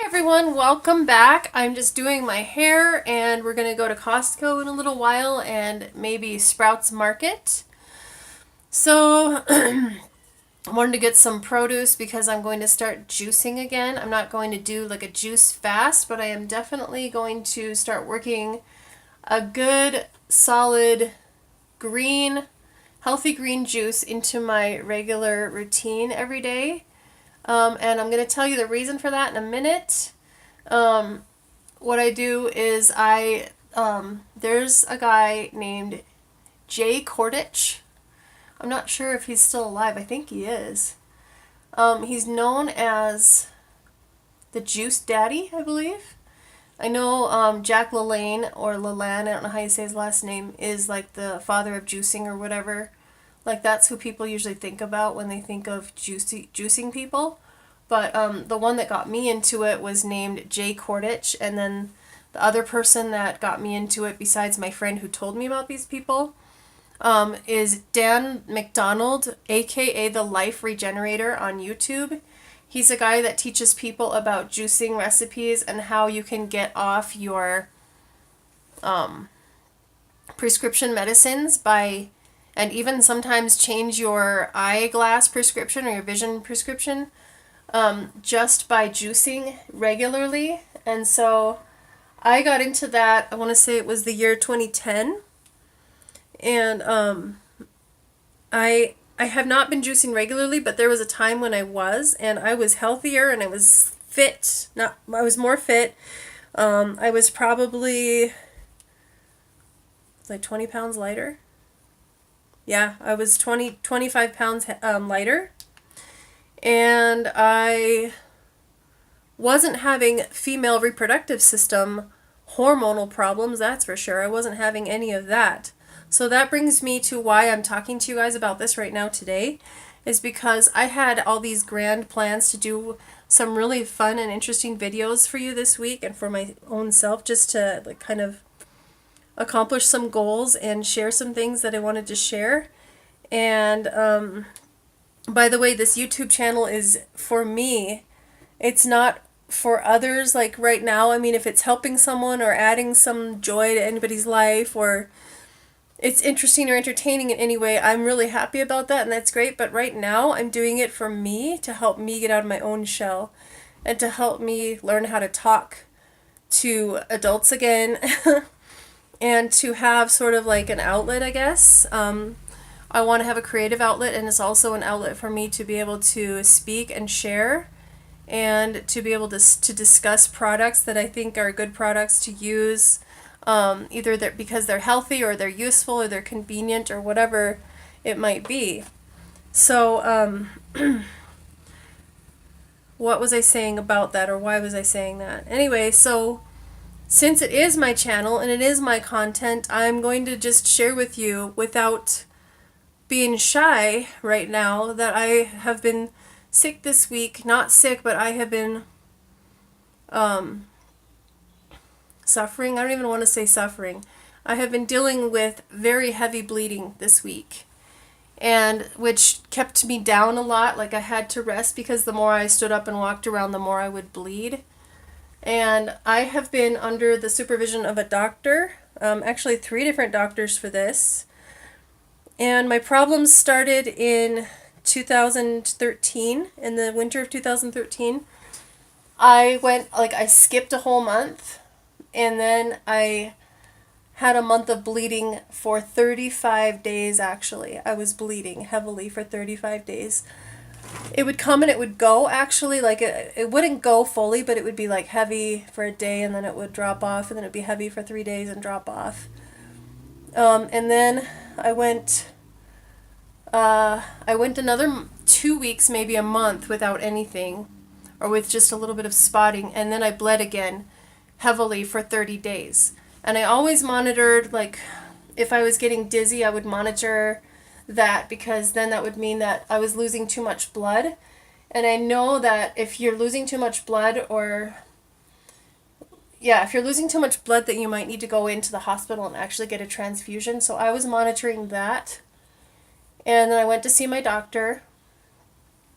Hey everyone, welcome back. I'm just doing my hair and we're going to go to Costco in a little while and maybe Sprouts Market. So I wanted to get some produce because I'm going to start juicing again. I'm not going to do like a juice fast, but I am definitely going to start working a good solid green, healthy green juice into my regular routine every day. And I'm going to tell you the reason for that in a minute. What I do is there's a guy named Kordich. I'm not sure if he's still alive. I think he is. He's known as the Juice Daddy, I believe. I know Jack LaLanne or LaLanne, I don't know how you say his last name, is like the father of juicing or whatever. Like that's who people usually think about when they think of juicing people. But the one that got me into it was named Kordich, and then the other person that got me into it, besides my friend who told me about these people, is Dan McDonald, aka the Life Regenerator on YouTube. He's a guy that teaches people about juicing recipes and how you can get off your prescription medicines by, and even sometimes change your eyeglass prescription or your vision prescription just by juicing regularly. And so I got into that, I want to say it was the year 2010. And I have not been juicing regularly, but there was a time when I was, and I was healthier and I was fit. I was more fit. I was probably like 20 pounds lighter. Yeah, I was 25 pounds lighter. And I wasn't having female reproductive system hormonal problems, that's for sure. I wasn't having any of that. So that brings me to why I'm talking to you guys about this right now today, is because I had all these grand plans to do some really fun and interesting videos for you this week and for my own self, just to like kind of accomplish some goals and share some things that I wanted to share. And by the way, this YouTube channel is for me. It's not for others. Like right now, I mean, if it's helping someone or adding some joy to anybody's life, or it's interesting or entertaining in any way, I'm really happy about that, and that's great. But right now, I'm doing it for me, to help me get out of my own shell and to help me learn how to talk to adults again and to have sort of like an outlet, I guess. I want to have a creative outlet, and it's also an outlet for me to be able to speak and share and to be able to discuss products that I think are good products to use, either because they're healthy or they're useful or they're convenient or whatever it might be. So what was I saying about that, or why was I saying that? Anyway, so since it is my channel and it is my content, I'm going to just share with you without being shy right now that I have been sick this week. Not sick, but I have been suffering. I don't even want to say suffering. I have been dealing with very heavy bleeding this week, and which kept me down a lot. Like I had to rest because the more I stood up and walked around, the more I would bleed. And I have been under the supervision of a doctor, actually 3 different doctors for this. And my problems started in 2013, in the winter of 2013. I skipped a whole month, and then I had a month of bleeding for 35 days, actually. I was bleeding heavily for 35 days. It would come and it would go, actually. Like, it wouldn't go fully, but it would be, like, heavy for a day, and then it would drop off, and then it would be heavy for 3 days and drop off. And then I went another 2 weeks, maybe a month, without anything, or with just a little bit of spotting, and then I bled again heavily for 30 days. And I always monitored, like, if I was getting dizzy, I would monitor that, because then that would mean that I was losing too much blood. And I know that if you're losing too much blood, if you're losing too much blood, that you might need to go into the hospital and actually get a transfusion. So I was monitoring that. And then I went to see my doctor.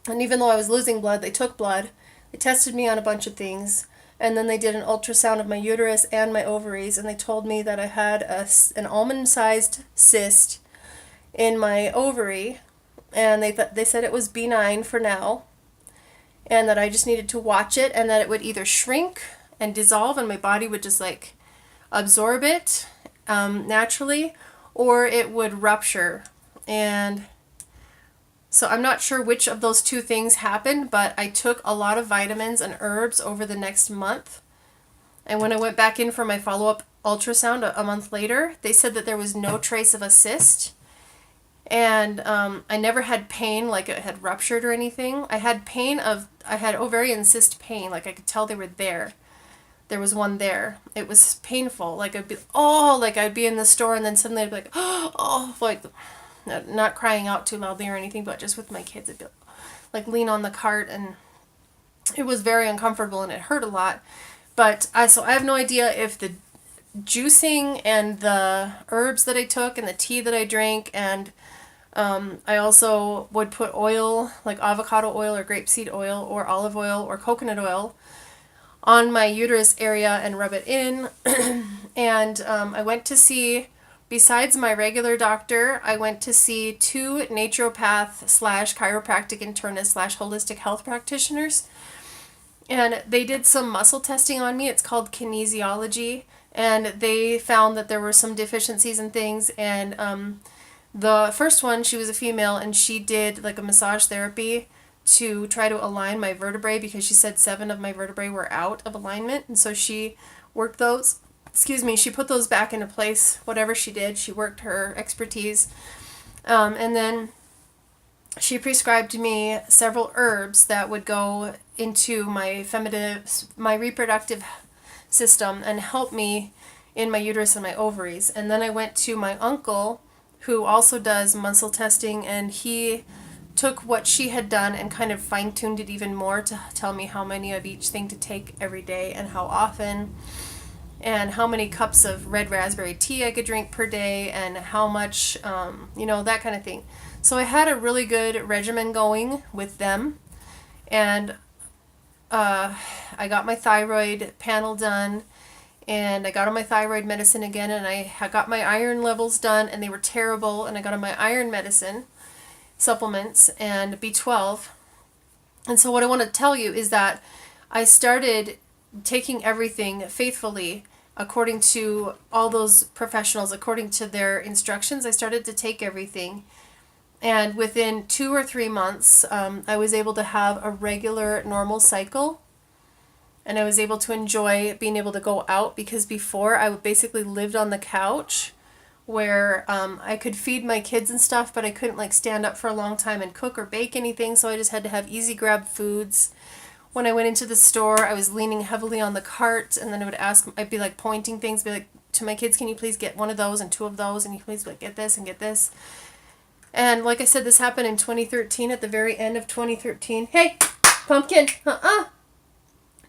And even though I was losing blood, they took blood. They tested me on a bunch of things. And then they did an ultrasound of my uterus and my ovaries, and they told me that I had an almond-sized cyst in my ovary, and they said it was benign for now, and that I just needed to watch it, and that it would either shrink and dissolve, and my body would just like absorb it naturally, or it would rupture. And so I'm not sure which of those two things happened, but I took a lot of vitamins and herbs over the next month. And when I went back in for my follow-up ultrasound a month later, they said that there was no trace of a cyst. And I never had pain like it had ruptured or anything. I had ovarian cyst pain, like I could tell they were there. There was one there. It was painful. Like I'd be in the store and then suddenly I'd be like, oh, like not crying out too loudly or anything, but just with my kids, I'd be like lean on the cart, and it was very uncomfortable and it hurt a lot. But I have no idea if the juicing and the herbs that I took and the tea that I drank, and I also would put oil, like avocado oil or grapeseed oil or olive oil or coconut oil, on my uterus area and rub it in. And I went to see, besides my regular doctor, I went to see 2 naturopath / chiropractic internist / holistic health practitioners. And they did some muscle testing on me. It's called kinesiology. And they found that there were some deficiencies and things. And the first one, she was a female, and she did like a massage therapy to try to align my vertebrae, because she said 7 of my vertebrae were out of alignment. And so she worked those, she put those back into place. Whatever she did, she worked her expertise. And then she prescribed me several herbs that would go into my reproductive system and help me in my uterus and my ovaries. And then I went to my uncle, who also does muscle testing, and he took what she had done and kind of fine-tuned it even more to tell me how many of each thing to take every day and how often, and how many cups of red raspberry tea I could drink per day, and how much, that kind of thing. So I had a really good regimen going with them, and I got my thyroid panel done, and I got on my thyroid medicine again, and I got my iron levels done, and they were terrible, and I got on my iron medicine, supplements, and B12. And so what I want to tell you is that I started taking everything faithfully according to all those professionals, according to their instructions. I started to take everything. And within 2 or 3 months, I was able to have a regular, normal cycle. And I was able to enjoy being able to go out, because before I basically lived on the couch, where I could feed my kids and stuff, but I couldn't like stand up for a long time and cook or bake anything. So I just had to have easy grab foods. When I went into the store, I was leaning heavily on the cart, and then I'd be like pointing things, be like to my kids, can you please get 1 of those and 2 of those, and you please like get this and get this. And like I said, this happened in 2013, at the very end of 2013. Hey, pumpkin,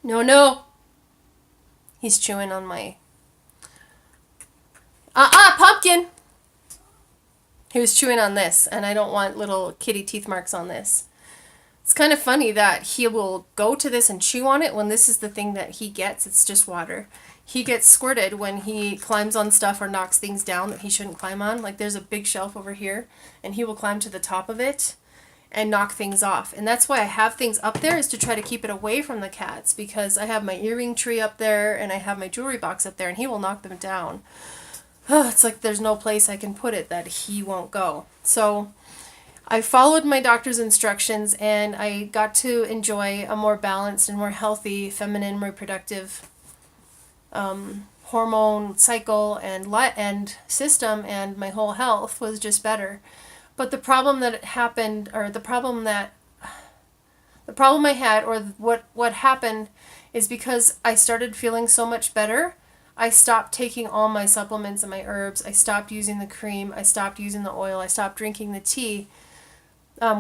No. He's chewing on my... pumpkin! He was chewing on this, and I don't want little kitty teeth marks on this. It's kind of funny that he will go to this and chew on it when this is the thing that he gets. It's just water. He gets squirted when he climbs on stuff or knocks things down that he shouldn't climb on. Like there's a big shelf over here, and he will climb to the top of it and knock things off. And that's why I have things up there, is to try to keep it away from the cats, because I have my earring tree up there and I have my jewelry box up there, and he will knock them down. It's like there's no place I can put it that he won't go. So I followed my doctor's instructions, and I got to enjoy a more balanced and more healthy feminine reproductive hormone cycle and system, and my whole health was just better. But the problem that happened, or the problem I had, or what happened, is because I started feeling so much better, I stopped taking all my supplements and my herbs. I stopped using the cream. I stopped using the oil. I stopped drinking the tea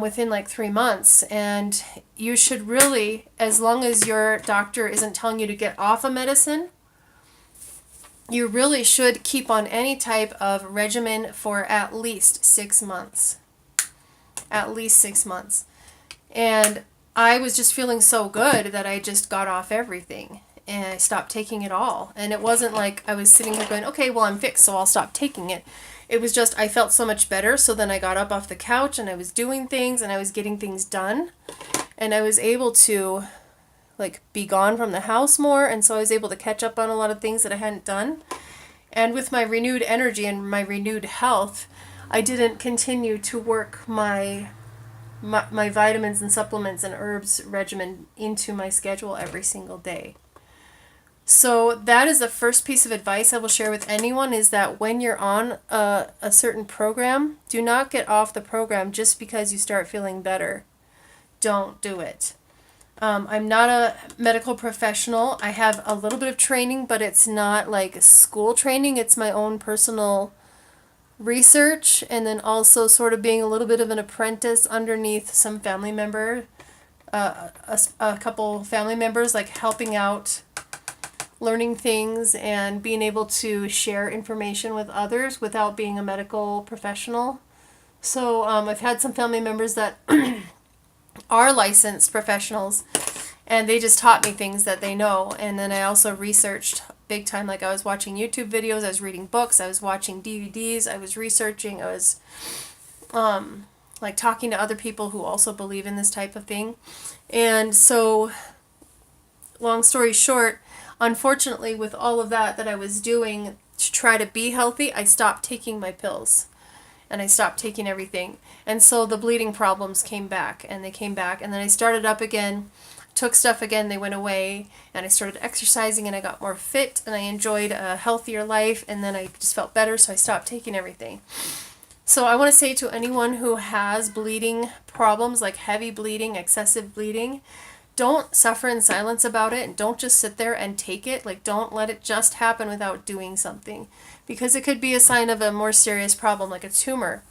within like 3 months. And you should really, as long as your doctor isn't telling you to get off a medicine, you really should keep on any type of regimen for at least 6 months. At least 6 months. And I was just feeling so good that I just got off everything. and I stopped taking it all. And it wasn't like I was sitting here going, okay, well, I'm fixed, so I'll stop taking it. It was just I felt so much better, so then I got up off the couch and I was doing things and I was getting things done. And I was able to like be gone from the house more, and so I was able to catch up on a lot of things that I hadn't done. And with my renewed energy and my renewed health, I didn't continue to work my vitamins and supplements and herbs regimen into my schedule every single day. So that is the first piece of advice I will share with anyone, is that when you're on a certain program, do not get off the program just because you start feeling better. Don't do it. I'm not a medical professional. I have a little bit of training, but it's not like school training. It's my own personal research, and then also sort of being a little bit of an apprentice underneath some family member, a couple family members, like helping out, learning things, and being able to share information with others without being a medical professional. So I've had some family members that are licensed professionals, and they just taught me things that they know. And then I also researched big time. Like I was watching YouTube videos, I was reading books, I was watching DVDs, I was researching, I was like talking to other people who also believe in this type of thing. And so, long story short, unfortunately, with all of that I was doing to try to be healthy, I stopped taking my pills. And I stopped taking everything. And so the bleeding problems came back, and they came back. And then I started up again, took stuff again, they went away. And I started exercising, and I got more fit, and I enjoyed a healthier life. And then I just felt better, so I stopped taking everything. So I want to say to anyone who has bleeding problems, like heavy bleeding, excessive bleeding, don't suffer in silence about it, and don't just sit there and take it. Like, don't let it just happen without doing something, because it could be a sign of a more serious problem, like a tumor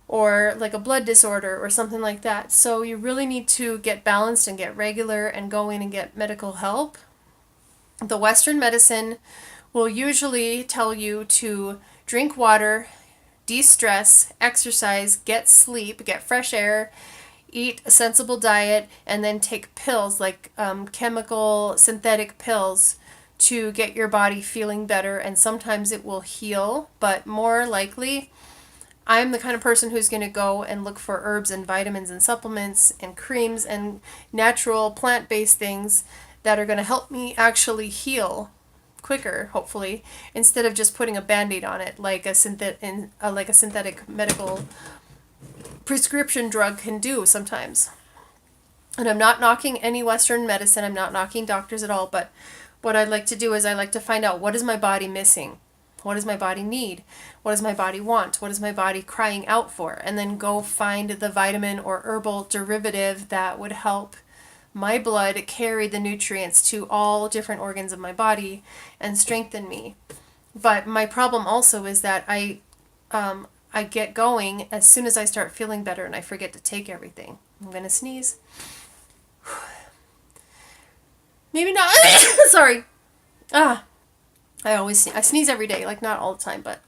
or like a blood disorder or something like that. So you really need to get balanced and get regular and go in and get medical help. The Western medicine will usually tell you to drink water, de-stress, exercise, get sleep, get fresh air, eat a sensible diet, and then take pills, like chemical synthetic pills, to get your body feeling better. And sometimes it will heal, but more likely I'm the kind of person who's going to go and look for herbs and vitamins and supplements and creams and natural plant-based things that are going to help me actually heal quicker, hopefully, instead of just putting a band-aid on it like a synthetic medical prescription drug can do sometimes. And I'm not knocking any Western medicine, I'm not knocking doctors at all, but what I'd like to do is I like to find out, what is my body missing? What does my body need? What does my body want? What is my body crying out for? And then go find the vitamin or herbal derivative that would help my blood carry the nutrients to all different organs of my body and strengthen me. But my problem also is that I get going as soon as I start feeling better, and I forget to take everything. I'm going to sneeze. Maybe not. Sorry. I sneeze every day, like not all the time, but.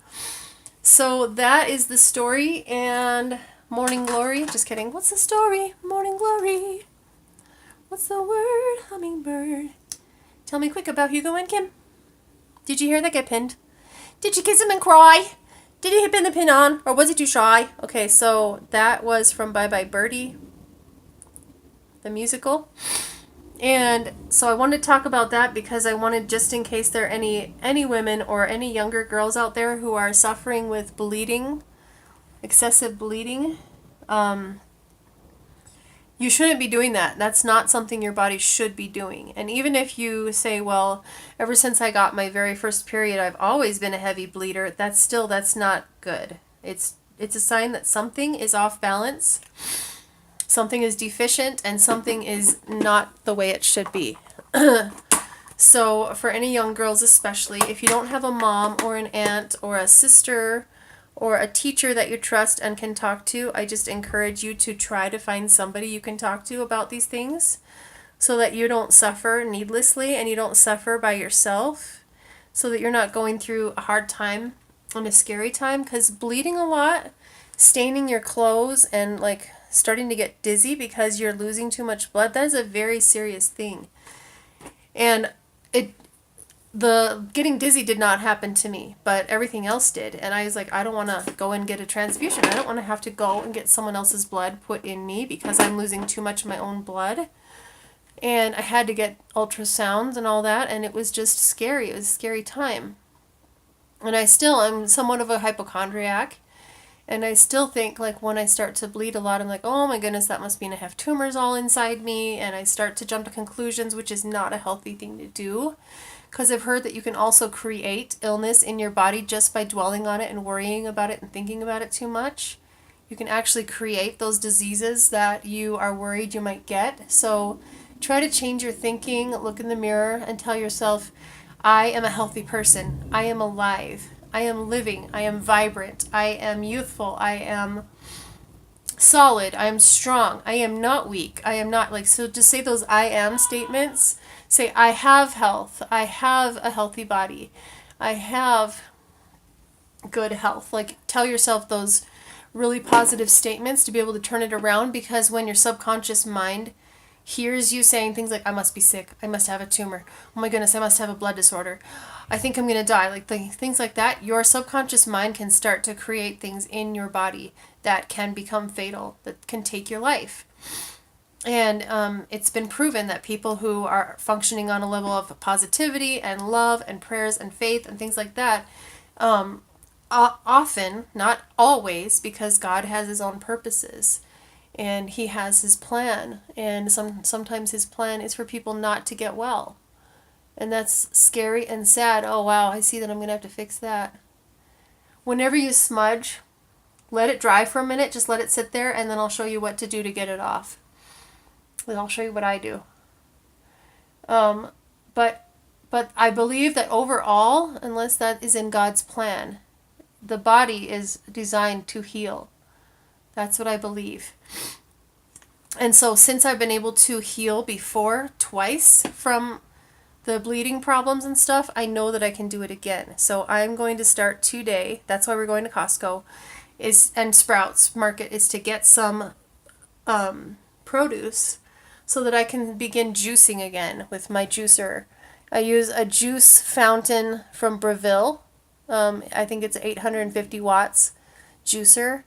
So that is the story, and Morning Glory. Just kidding. What's the story? Morning Glory. What's the word? Hummingbird. Tell me quick about Hugo and Kim. Did you hear that get pinned? Did you kiss him and cry? Did he pin the pin on, or was he too shy? Okay, so that was from Bye Bye Birdie, the musical. And so I wanted to talk about that because I wanted, just in case there are any women or any younger girls out there who are suffering with bleeding, excessive bleeding, you shouldn't be doing that. That's not something your body should be doing. And even if you say, well, ever since I got my very first period, I've always been a heavy bleeder, that's not good. It's a sign that something is off balance, something is deficient, and something is not the way it should be. So for any young girls especially, if you don't have a mom or an aunt or a sister or a teacher that you trust and can talk to, I just encourage you to try to find somebody you can talk to about these things so that you don't suffer needlessly and you don't suffer by yourself, so that you're not going through a hard time and a scary time. Because bleeding a lot, staining your clothes, and like starting to get dizzy because you're losing too much blood, that is a very serious thing. And it the getting dizzy did not happen to me, but everything else did. And I was like, I don't want to go and get a transfusion. I don't want to have to go and get someone else's blood put in me because I'm losing too much of my own blood. And I had to get ultrasounds and all that, and it was just scary. It was a scary time. And I'm somewhat of a hypochondriac. And I still think, like, when I start to bleed a lot, I'm like, oh my goodness, that must mean I have tumors all inside me. And I start to jump to conclusions, which is not a healthy thing to do. Because I've heard that you can also create illness in your body just by dwelling on it and worrying about it and thinking about it too much. You can actually create those diseases that you are worried you might get. So try to change your thinking, look in the mirror, and tell yourself, I am a healthy person. I am alive. I am living. I am vibrant. I am youthful. I am solid. I am strong. I am not weak. I am not, like, so just say those I am statements. Say, I have health. I have a healthy body. I have good health. Like, tell yourself those really positive statements to be able to turn it around, because when your subconscious mind hears you saying things like, I must be sick, I must have a tumor, oh my goodness, I must have a blood disorder, I think I'm going to die, like things like that, your subconscious mind can start to create things in your body that can become fatal, that can take your life. And it's been proven that people who are functioning on a level of positivity and love and prayers and faith and things like that, often, not always, because God has his own purposes and he has his plan, and sometimes his plan is for people not to get well. And that's scary and sad. Oh wow, I see that I'm going to have to fix that. Whenever you smudge, let it dry for a minute, just let it sit there, and then I'll show you what to do to get it off. I'll show you what I do. But I believe that overall, unless that is in God's plan, the body is designed to heal. That's what I believe. And so since I've been able to heal before twice from the bleeding problems and stuff, I know that I can do it again. So I'm going to start today. That's why we're going to Costco and Sprouts Market, is to get some produce so that I can begin juicing again with my juicer. I use a juice fountain from Breville. I think it's 850 watts juicer.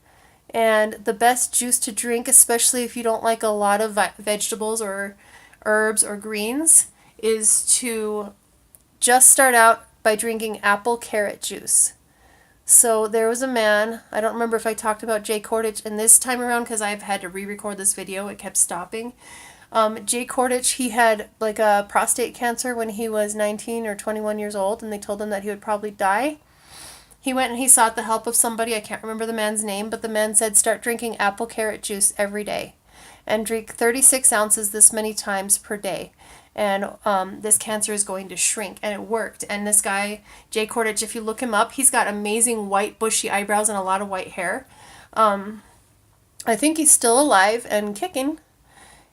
And the best juice to drink, especially if you don't like a lot of vegetables or herbs or greens, is to just start out by drinking apple carrot juice. So there was a man, I don't remember if I talked about Jay Kordich, and this time around, because I've had to re-record this video, it kept stopping. Jay Kordich, he had like a prostate cancer when he was 19 or 21 years old, and they told him that he would probably die. He went and he sought the help of somebody, I can't remember the man's name, but the man said, start drinking apple carrot juice every day and drink 36 ounces this many times per day. And this cancer is going to shrink. And it worked. And this guy, Jay Kordich, if you look him up, he's got amazing white bushy eyebrows and a lot of white hair. I think he's still alive and kicking.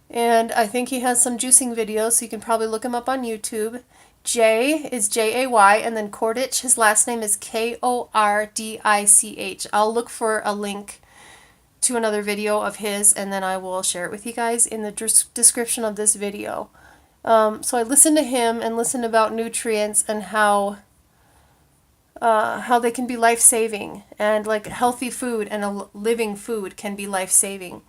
And I think he has some juicing videos, so you can probably look him up on YouTube. Jay is Jay, and then Kordich, his last name is Kordich. I'll look for a link to another video of his, and then I will share it with you guys in the description of this video. So I listened to him and listened about nutrients and how they can be life-saving, and like healthy food and a living food can be life-saving.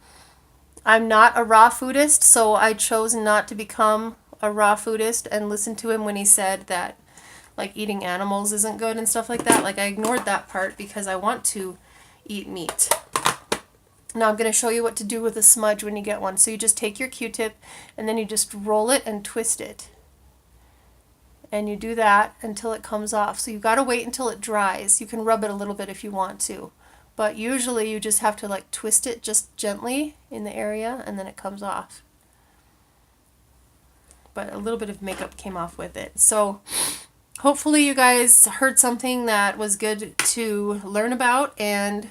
I'm not a raw foodist, so I chose not to become a raw foodist and listen to him when he said that like eating animals isn't good and stuff like that. Like, I ignored that part because I want to eat meat. Now I'm going to show you what to do with a smudge when you get one. So you just take your Q-tip and then you just roll it and twist it. And you do that until it comes off. So you've got to wait until it dries. You can rub it a little bit if you want to. But usually you just have to like twist it just gently in the area and then it comes off. But a little bit of makeup came off with it. So hopefully you guys heard something that was good to learn about, and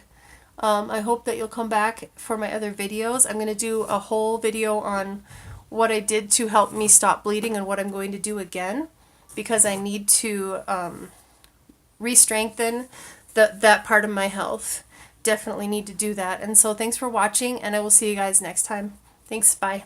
I hope that you'll come back for my other videos. I'm going to do a whole video on what I did to help me stop bleeding and what I'm going to do again, because I need to re-strengthen that part of my health. Definitely need to do that. And so thanks for watching, and I will see you guys next time. Thanks, bye.